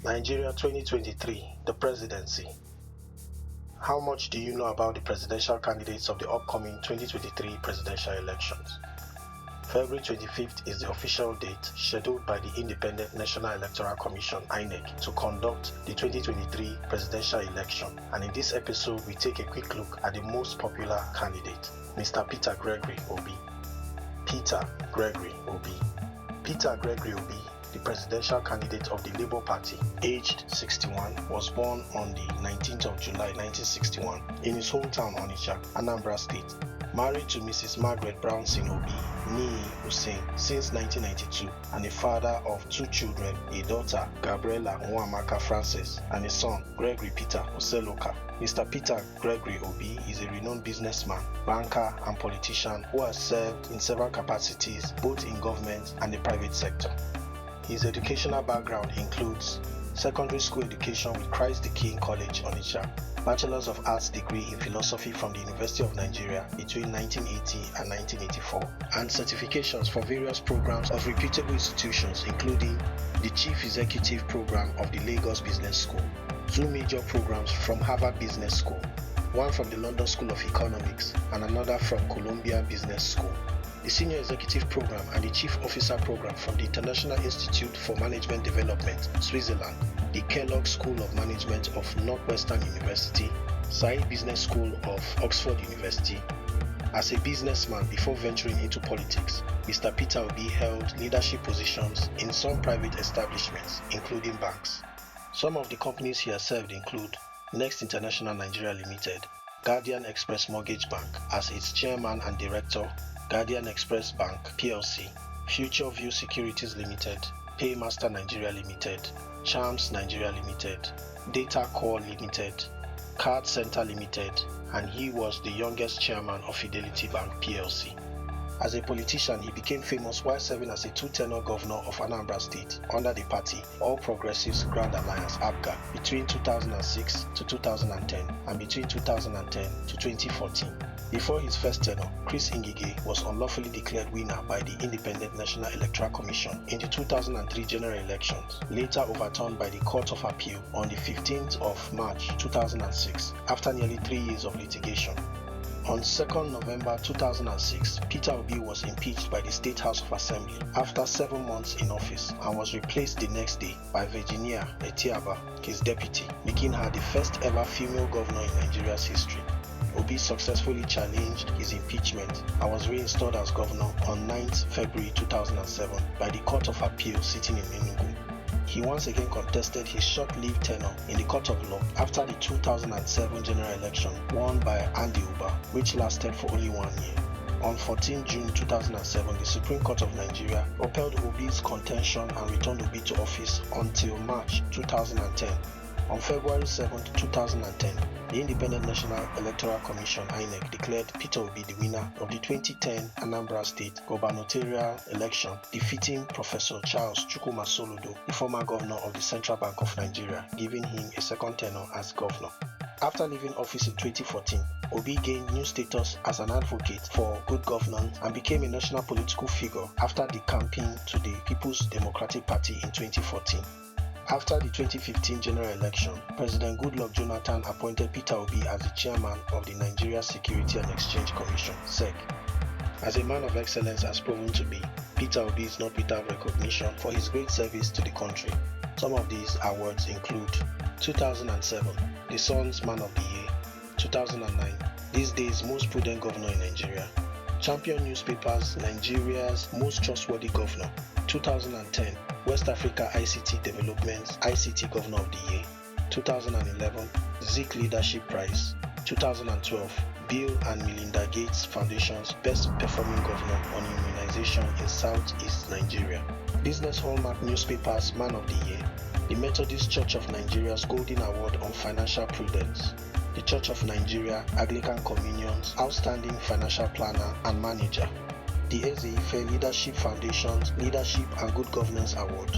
Nigeria 2023, the Presidency. How much do you know about the presidential candidates of the upcoming 2023 presidential elections? February 25th is the official date scheduled by the Independent National Electoral Commission (INEC) to conduct the 2023 presidential election, and in this episode we take a quick look at the most popular candidate, Mr. Peter Gregory Obi. Peter Gregory Obi. Peter Gregory Obi, the presidential candidate of the Labour Party, aged 61, was born on the 19th of July 1961 in his hometown Onitsha, Anambra State. Married to Mrs. Margaret Brownson Obi, nee Hussein, since 1992, and a father of two children, a daughter, Gabriela Nwamaka Frances, and a son, Gregory Peter Oseloka. Mr. Peter Gregory Obi is a renowned businessman, banker, and politician who has served in several capacities both in government and the private sector. His educational background includes secondary school education with Christ the King College, Onitsha, Bachelor's of Arts degree in Philosophy from the University of Nigeria between 1980 and 1984, and certifications for various programs of reputable institutions including the Chief Executive Program of the Lagos Business School, two major programs from Harvard Business School, one from the London School of Economics and another from Columbia Business School, the Senior Executive Program and the Chief Officer Program from the International Institute for Management Development, Switzerland, the Kellogg School of Management of Northwestern University, Said Business School of Oxford University. As a businessman before venturing into politics, Mr. Peter Obi held leadership positions in some private establishments, including banks. Some of the companies he has served include Next International Nigeria Limited, Guardian Express Mortgage Bank as its chairman and director, Guardian Express Bank PLC, Future View Securities Limited, Paymaster Nigeria Limited, Charms Nigeria Limited, Data Core Limited, Card Center Limited, and he was the youngest chairman of Fidelity Bank PLC. As a politician, he became famous while serving as a two-tenure governor of Anambra State under the party All Progressives Grand Alliance (APGA) between 2006 to 2010 and between 2010 to 2014. Before his first tenure, Chris Ngige was unlawfully declared winner by the Independent National Electoral Commission in the 2003 general elections, later overturned by the Court of Appeal on the 15th of March 2006 after nearly 3 years of litigation. On 2nd November 2006, Peter Obi was impeached by the State House of Assembly after 7 months in office and was replaced the next day by Virginia Etiaba, his deputy, making her the first ever female governor in Nigeria's history. Obi successfully challenged his impeachment and was reinstalled as governor on 9th February 2007 by the Court of Appeal sitting in Enugu. He once again contested his short-lived tenure in the court of law after the 2007 general election won by Andy Uba, which lasted for only 1 year. On 14 June 2007, the Supreme Court of Nigeria upheld Obi's contention and returned Obi to office until March 2010. On February 7, 2010, the Independent National Electoral Commission (INEC) declared Peter Obi the winner of the 2010 Anambra State gubernatorial election, defeating Professor Charles Chukwuma Soludo, the former governor of the Central Bank of Nigeria, giving him a second tenure as governor. After leaving office in 2014, Obi gained new status as an advocate for good governance and became a national political figure after the campaign to the People's Democratic Party in 2014. After the 2015 general election, President Goodluck Jonathan appointed Peter Obi as the chairman of the Nigeria Security and Exchange Commission (SEC). As a man of excellence has proven to be, Peter Obi is not without recognition for his great service to the country. Some of these awards include 2007, the Sun's Man of the Year; 2009, these days most prudent governor in Nigeria; Champion Newspapers, Nigeria's most trustworthy governor; 2010, West Africa ICT Development's ICT Governor of the Year; 2011, Zik Leadership Prize; 2012, Bill and Melinda Gates Foundation's Best Performing Governor on Immunization in Southeast Nigeria; Business Hallmark Newspaper's Man of the Year; the Methodist Church of Nigeria's Golden Award on Financial Prudence; the Church of Nigeria Anglican Communion's Outstanding Financial Planner and Manager; the Eze-Ife Leadership Foundation's Leadership and Good Governance Award;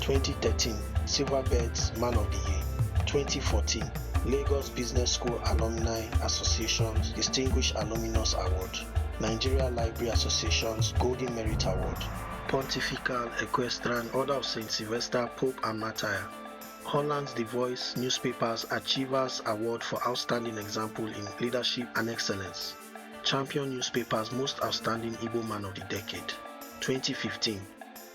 2013, Silverbirds Man of the Year; 2014, Lagos Business School Alumni Association's Distinguished Alumnus Award; Nigeria Library Association's Golden Merit Award; Pontifical Equestrian Order of St. Sylvester Pope and Martyr; Holland's The Voice newspaper's Achievers Award for Outstanding Example in Leadership and Excellence. Champion newspaper's Most Outstanding Igbo Man of the Decade. 2015.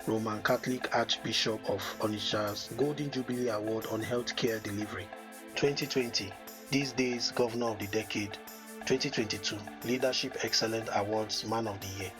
Roman Catholic Archbishop of Onitsha's Golden Jubilee Award on Healthcare Delivery. 2020. These Days Governor of the Decade. 2022. Leadership Excellence Awards Man of the Year.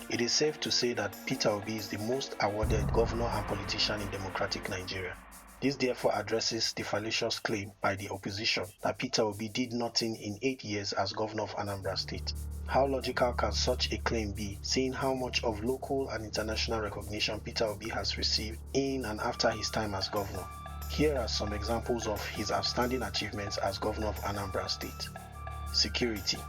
It is safe to say that Peter Obi is the most awarded governor and politician in democratic Nigeria. This therefore addresses the fallacious claim by the opposition that Peter Obi did nothing in 8 years as governor of Anambra State. How logical can such a claim be, seeing how much of local and international recognition Peter Obi has received in and after his time as governor? Here are some examples of his outstanding achievements as governor of Anambra State. Security.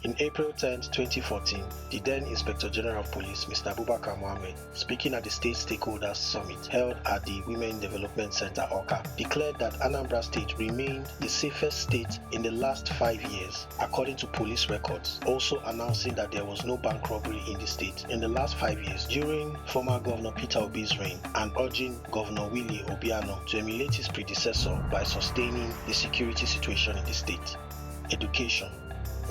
In April 10, 2014, the then Inspector General of Police, Mr. Abubakar Mohammed, speaking at the State Stakeholders Summit held at the Women Development Center, Awka, declared that Anambra State remained the safest state in the last 5 years, according to police records, also announcing that there was no bank robbery in the state in the last 5 years during former Governor Peter Obi's reign, and urging Governor Willie Obiano to emulate his predecessor by sustaining the security situation in the state. Education.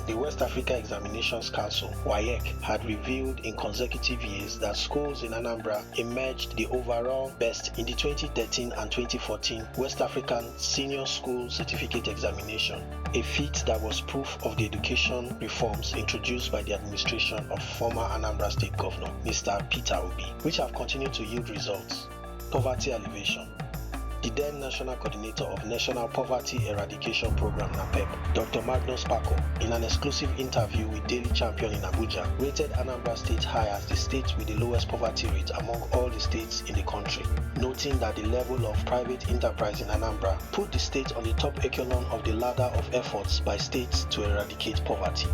The West Africa Examinations Council, WAEC, had revealed in consecutive years that schools in Anambra emerged the overall best in the 2013 and 2014 West African Senior School Certificate Examination, a feat that was proof of the education reforms introduced by the administration of former Anambra State Governor, Mr. Peter Obi, which have continued to yield results. Poverty alleviation. The then National Coordinator of National Poverty Eradication Program (NAPEP), Dr. Magnus Pako, in an exclusive interview with Daily Champion in Abuja, rated Anambra State high as the state with the lowest poverty rate among all the states in the country, noting that the level of private enterprise in Anambra put the state on the top echelon of the ladder of efforts by states to eradicate poverty.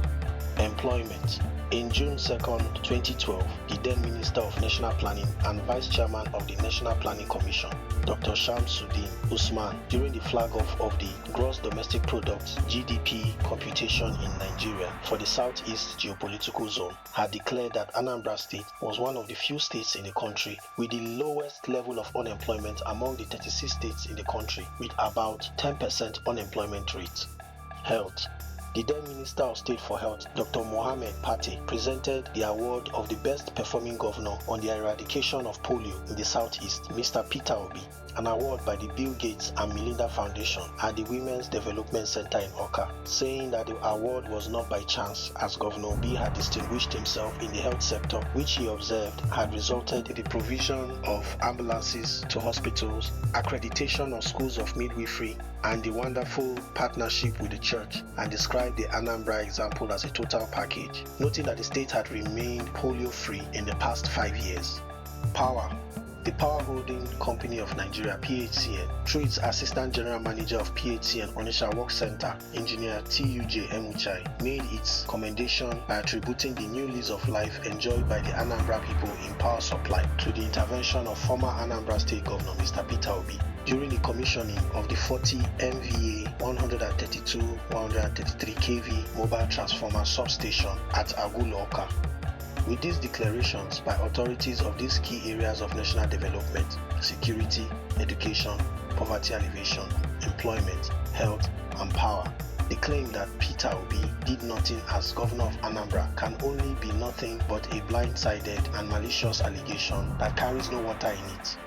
Employment. In June 2, 2012, the then Minister of National Planning and Vice Chairman of the National Planning Commission, Dr. Shamsuddin Usman, during the flag-off of the Gross Domestic Product (GDP) computation in Nigeria for the Southeast Geopolitical Zone, had declared that Anambra State was one of the few states in the country with the lowest level of unemployment among the 36 states in the country, with about 10% unemployment rate. Health. The then Minister of State for Health, Dr. Mohammed Pate, presented the award of the best performing governor on the eradication of polio in the Southeast, Mr. Peter Obi, an award by the Bill Gates and Melinda Foundation at the Women's Development Center in Awka, saying that the award was not by chance, as Governor Obi had distinguished himself in the health sector, which he observed had resulted in the provision of ambulances to hospitals, accreditation of schools of midwifery, and the wonderful partnership with the church, and described the Anambra example as a total package, noting that the state had remained polio-free in the past 5 years. Power. The Power Holding Company of Nigeria, PHCN, through its Assistant General Manager of PHCN Onitsha Work Center, Engineer TUJ Emuchai, made its commendation by attributing the new lease of life enjoyed by the Anambra people in power supply to the intervention of former Anambra State Governor Mr. Peter Obi during the commissioning of the 40 MVA 132-133 kV mobile transformer substation at Agulo-Awka. With these declarations by authorities of these key areas of national development, security, education, poverty alleviation, employment, health, and power, the claim that Peter Obi did nothing as governor of Anambra can only be nothing but a blindsided and malicious allegation that carries no water in it.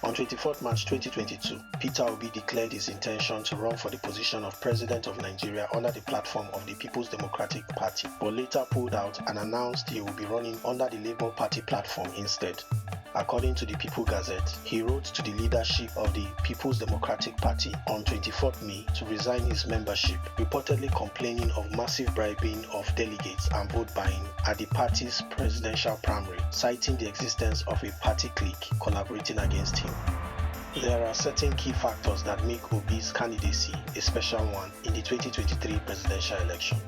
On 24 March 2022, Peter Obi declared his intention to run for the position of President of Nigeria under the platform of the People's Democratic Party, but later pulled out and announced he will be running under the Labour Party platform instead. According to the People Gazette, he wrote to the leadership of the People's Democratic Party on 24 May to resign his membership, reportedly complaining of massive bribing of delegates and vote buying at the party's presidential primary, citing the existence of a party clique collaborating against him. There are certain key factors that make Obi's candidacy a special one in the 2023 presidential election.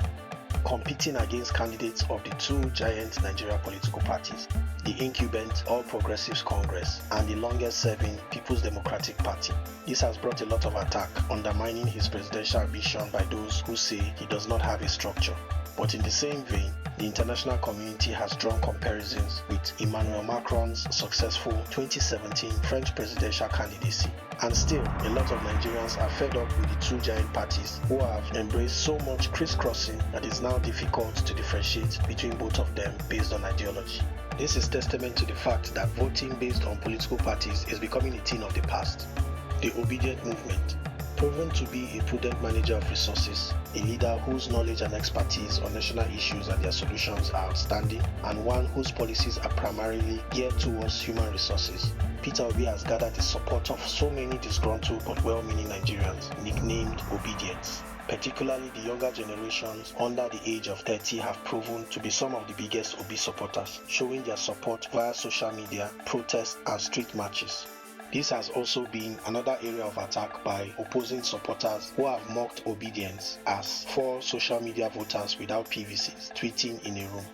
Competing against candidates of the two giant Nigeria political parties, the incumbent All Progressives Congress and the longest-serving People's Democratic Party. This has brought a lot of attack, undermining his presidential ambition by those who say he does not have a structure. But in the same vein, the international community has drawn comparisons with Emmanuel Macron's successful 2017 French presidential candidacy, And still, a lot of Nigerians are fed up with the two giant parties who have embraced so much crisscrossing that it's now difficult to differentiate between both of them based on ideology. This is testament to the fact that voting based on political parties is becoming a thing of the past. The obedient movement. Proven to be a prudent manager of resources, a leader whose knowledge and expertise on national issues and their solutions are outstanding, and one whose policies are primarily geared towards human resources, Peter Obi has gathered the support of so many disgruntled but well-meaning Nigerians, nicknamed Obedients. Particularly the younger generations under the age of 30 have proven to be some of the biggest Obi supporters, showing their support via social media, protests, and street marches. This has also been another area of attack by opposing supporters who have mocked obedience as 4 social media voters without PVCs tweeting in a room.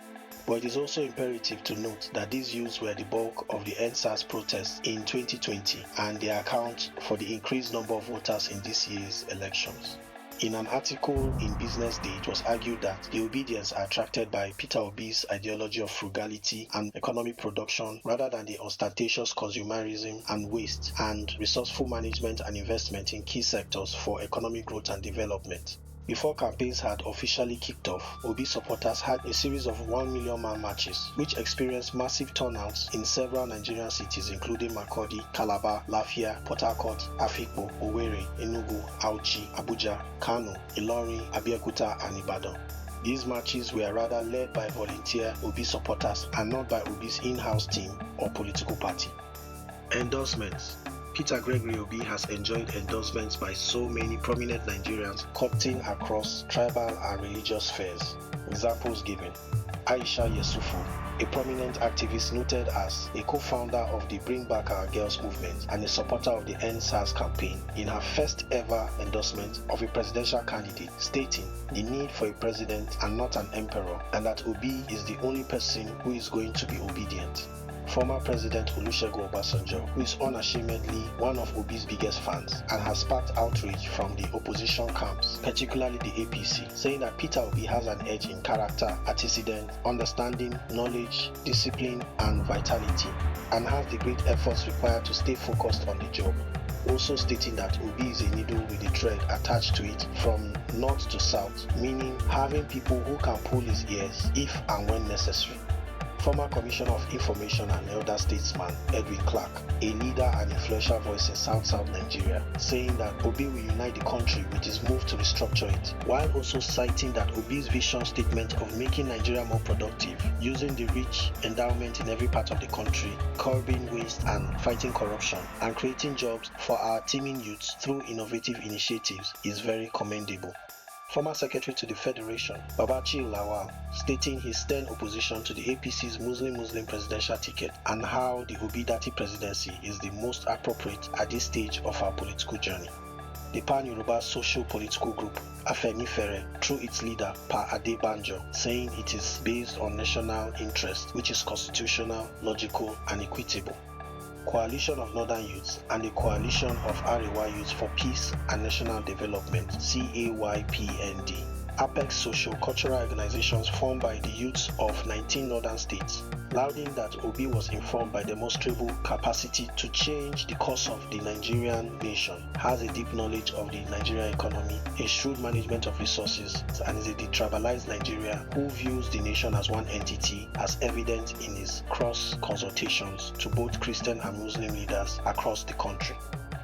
But it is also imperative to note that these youths were the bulk of the EndSARS protests in 2020 and they account for the increased number of voters in this year's elections. In an article in Business Day, it was argued that the obedients are attracted by Peter Obi's ideology of frugality and economic production rather than the ostentatious consumerism and waste and resourceful management and investment in key sectors for economic growth and development. Before campaigns had officially kicked off, Obi supporters had a series of 1 million man marches, which experienced massive turnouts in several Nigerian cities including Makurdi, Calabar, Lafia, Port Harcourt, Afikpo, Owerri, Enugu, Auchi, Abuja, Kano, Ilorin, Abeokuta, and Ibadan. These marches were rather led by volunteer Obi supporters and not by Obi's in-house team or political party. Endorsements. Peter Gregory Obi has enjoyed endorsements by so many prominent Nigerians copting across tribal and religious spheres. Examples given: Aisha Yesufu, a prominent activist noted as a co-founder of the Bring Back Our Girls movement and a supporter of the EndSARS campaign, in her first ever endorsement of a presidential candidate, stating the need for a president and not an emperor, and that Obi is the only person who is going to be obedient. Former President Olusegun Obasanjo, who is unashamedly one of Obi's biggest fans and has sparked outrage from the opposition camps, particularly the APC, saying that Peter Obi has an edge in character, antecedent, understanding, knowledge, discipline, and vitality, and has the great efforts required to stay focused on the job. Also stating that Obi is a needle with a thread attached to it from north to south, meaning having people who can pull his ears if and when necessary. Former Commissioner of Information and Elder Statesman Edwin Clark, a leader and influential voice in South Nigeria, saying that Obi will unite the country with his move to restructure it, while also citing that Obi's vision statement of making Nigeria more productive, using the rich endowment in every part of the country, curbing waste and fighting corruption, and creating jobs for our teeming youths through innovative initiatives is very commendable. Former Secretary to the Federation, Babachi Lawal, stating his stern opposition to the APC's Muslim presidential ticket and how the Obi-Dati presidency is the most appropriate at this stage of our political journey. The Pan-Yoruba Social-Political Group, Afenifere, through its leader, Pa Adebanjo, saying it is based on national interest, which is constitutional, logical, and equitable. Coalition of Northern Youths and the Coalition of Arewa Youths for Peace and National Development, CAYPND, Apex Socio-Cultural Organizations formed by the youths of 19 northern states, lauding that Obi was informed by demonstrable capacity to change the course of the Nigerian nation, has a deep knowledge of the Nigerian economy, a shrewd management of resources, and is a detribalized Nigeria who views the nation as one entity, as evident in his cross consultations to both Christian and Muslim leaders across the country.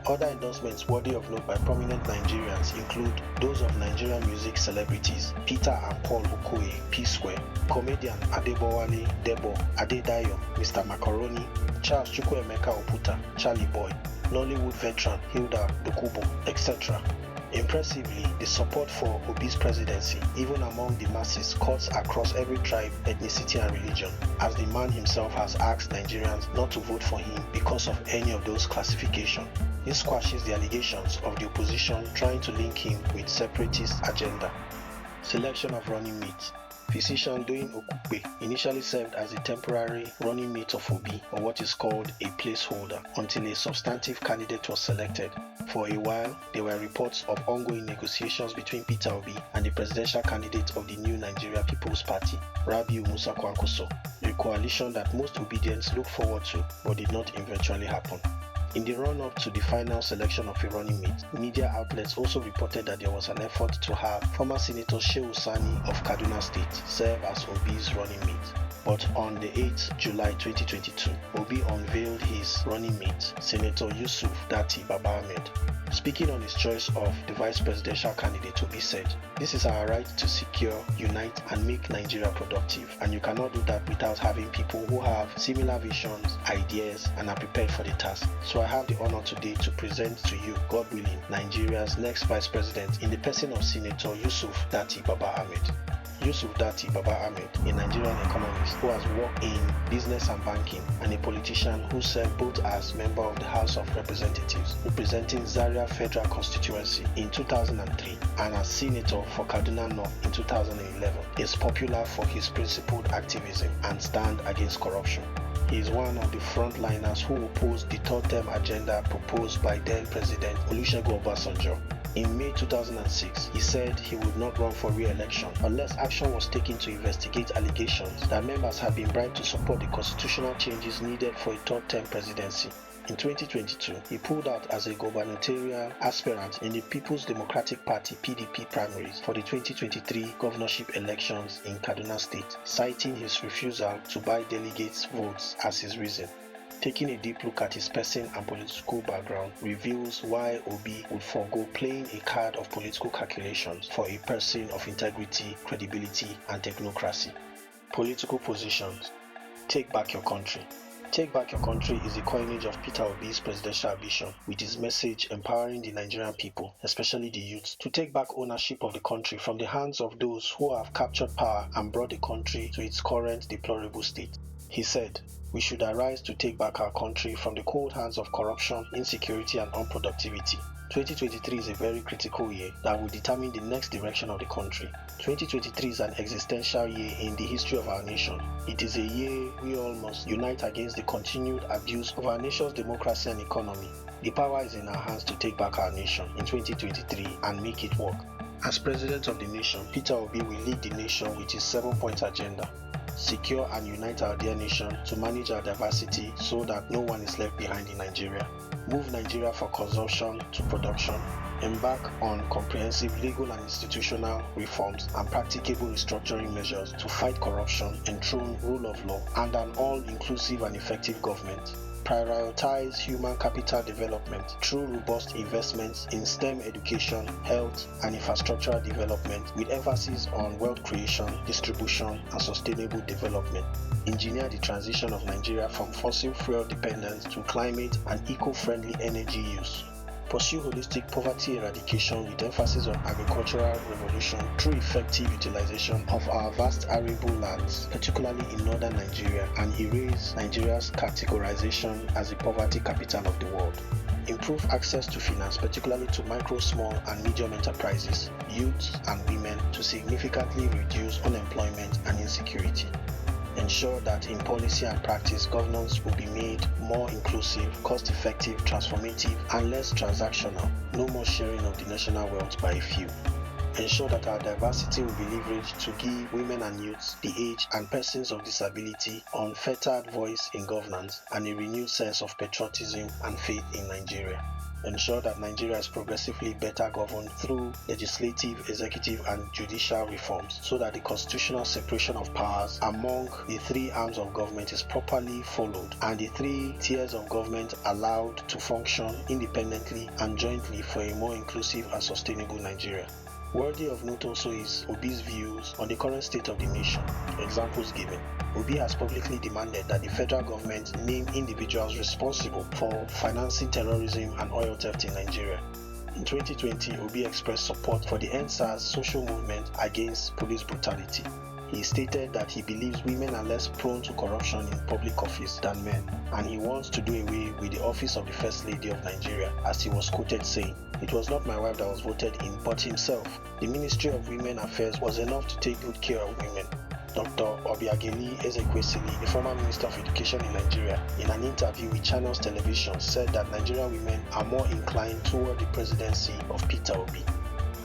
Other endorsements worthy of note by prominent Nigerians include those of Nigerian music celebrities Peter and Paul Okoye, P-Square, comedian Adebowale Debo Adedayo, Mr. Macaroni, Charles Chukwuemeka Oputa, Charlie Boy, Nollywood veteran Hilda Dokubo, etc. Impressively, the support for Obi's presidency, even among the masses, cuts across every tribe, ethnicity and religion, as the man himself has asked Nigerians not to vote for him because of any of those classifications. This squashes the allegations of the opposition trying to link him with separatist agenda. Selection of running mate. Physician Doyin Okukpe initially served as a temporary running mate of Obi, or what is called a placeholder, until a substantive candidate was selected. For a while, there were reports of ongoing negotiations between Peter Obi and the presidential candidate of the new Nigeria People's Party, Rabiu Musa Kwankwaso, a coalition that most Obidients looked forward to but did not eventually happen. In the run-up to the final selection of a running mate, media outlets also reported that there was an effort to have former Senator Shehu Sani of Kaduna State serve as Obi's running mate. But on the 8th July 2022, Obi unveiled his running mate, Senator Yusuf Datti Baba Ahmed. Speaking on his choice of the vice presidential candidate, Obi said, "This is our right to secure, unite and make Nigeria productive, and you cannot do that without having people who have similar visions, ideas and are prepared for the task. So I have the honor today to present to you, God willing, Nigeria's next vice president in the person of Senator Yusuf Datti Baba Ahmed." Yusuf Datti Baba Ahmed, a Nigerian economist who has worked in business and banking, and a politician who served both as member of the House of Representatives representing Zaria Federal Constituency in 2003 and as senator for Kaduna North in 2011, is popular for his principled activism and stand against corruption. He is one of the frontliners who opposed the third term agenda proposed by then President Olusegun Obasanjo. In May 2006, he said he would not run for re-election unless action was taken to investigate allegations that members had been bribed to support the constitutional changes needed for a third-term presidency. In 2022, he pulled out as a gubernatorial aspirant in the People's Democratic Party (PDP) primaries for the 2023 governorship elections in Kaduna State, citing his refusal to buy delegates' votes as his reason. Taking a deep look at his person and political background reveals why Obi would forego playing a card of political calculations for a person of integrity, credibility, and technocracy. Political positions. Take back your country. Take back your country is the coinage of Peter Obi's presidential ambition, with his message empowering the Nigerian people, especially the youth, to take back ownership of the country from the hands of those who have captured power and brought the country to its current deplorable state. He said, "We should arise to take back our country from the cold hands of corruption, insecurity and unproductivity." 2023 is a very critical year that will determine the next direction of the country. 2023 is an existential year in the history of our nation. It is a year we all must unite against the continued abuse of our nation's democracy and economy. The power is in our hands to take back our nation in 2023 and make it work. As President of the nation, Peter Obi will lead the nation with his 7-point agenda. Secure and unite our dear nation to manage our diversity so that no one is left behind in Nigeria. Move Nigeria from consumption to production. Embark on comprehensive legal and institutional reforms and practicable restructuring measures to fight corruption, enthrone rule of law, and an all-inclusive and effective government. Prioritize human capital development through robust investments in STEM education, health, and infrastructural development with emphasis on wealth creation, distribution, and sustainable development. Engineer the transition of Nigeria from fossil fuel dependence to climate and eco-friendly energy use. Pursue holistic poverty eradication with emphasis on agricultural revolution through effective utilization of our vast arable lands, particularly in northern Nigeria, and erase Nigeria's categorization as the poverty capital of the world. Improve access to finance, particularly to micro, small, and medium enterprises, youths, and women to significantly reduce unemployment and insecurity. Ensure that in policy and practice, governance will be made more inclusive, cost-effective, transformative, and less transactional. No more sharing of the national wealth by a few. Ensure that our diversity will be leveraged to give women and youths, the aged, and persons of disability unfettered voice in governance and a renewed sense of patriotism and faith in Nigeria. Ensure that Nigeria is progressively better governed through legislative, executive, and judicial reforms so that the constitutional separation of powers among the three arms of government is properly followed and the three tiers of government allowed to function independently and jointly for a more inclusive and sustainable Nigeria. Worthy of note also is Obi's views on the current state of the nation. Examples given. Obi has publicly demanded that the federal government name individuals responsible for financing terrorism and oil theft in Nigeria. In 2020, Obi expressed support for the EndSARS social movement against police brutality. He stated that he believes women are less prone to corruption in public office than men, and he wants to do away with the office of the First Lady of Nigeria, as he was quoted saying, "It was not my wife that was voted in, but himself. The Ministry of Women Affairs was enough to take good care of women." Dr. Obiageli Ezekwesili, the former Minister of Education in Nigeria, in an interview with Channels Television, said that Nigerian women are more inclined toward the presidency of Peter Obi.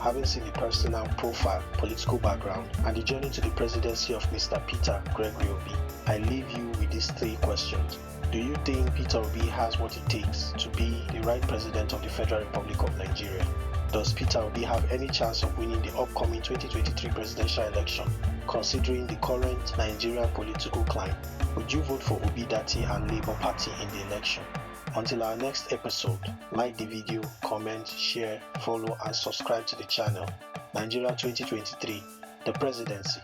Having seen the personal profile, political background, and the journey to the presidency of Mr. Peter Gregory Obi, I leave you with these three questions. Do you think Peter Obi has what it takes to be the right president of the Federal Republic of Nigeria? Does Peter Obi have any chance of winning the upcoming 2023 presidential election, considering the current Nigerian political climate? Would you vote for Obi Dati and Labour Party in the election? Until our next episode, like the video, comment, share, follow and subscribe to the channel. Nigeria 2023, the Presidency.